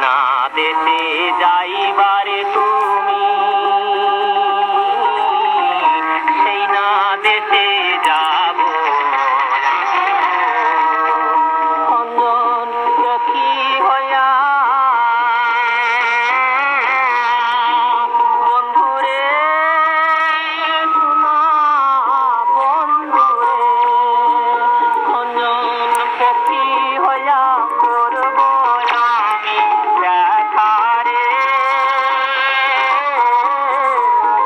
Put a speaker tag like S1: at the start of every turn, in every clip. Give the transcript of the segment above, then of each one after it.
S1: না দেশে যাইবারে তুমি, সেই না দেশে যাব অঞ্জন সখী হইয়া বন্ধুরে, সোনা বন্ধুরে, অঞ্জন সখী হইয়া করব আমি দেখা রে,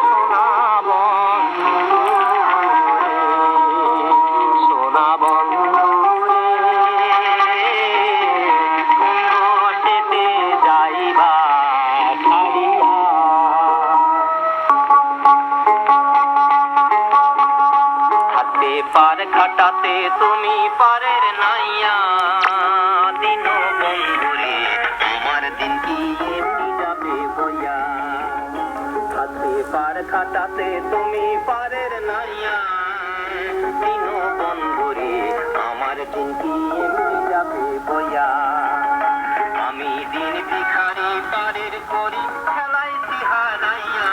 S1: সোনা বন্ধুরে, সোনা বন্ধুরে, সেতে যাইবা ছাড়িয়া। হাতে পার খাটাতে তুমি পারের নাইয়া, দিন বন্ধুরে আমার দিন কি এমনি যাবে বইয়া। হাতে পার খাটাতে তুমি পারের নাইয়া, দিন বন্ধুরে আমার দিন কি এমনি যাবে বইয়া। আমি দিন ভিখারি পারের করি খেলাইছি হারাইয়া,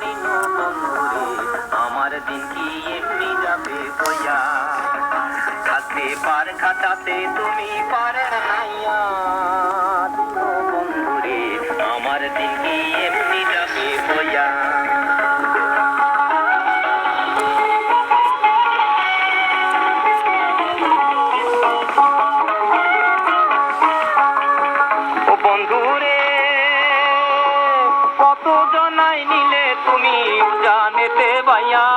S1: দিন বন্ধুরে আমার দিন কি এমনি যাবে বইয়া। হাতে পার খাটাতে তুমি পারের নাইয়া, দিন বন্ধুরে আমার দিন কি এমনি যাবে বইয়া। ও বন্ধুরে কত জনাই নিলে তুমি জানেতে বাইয়া,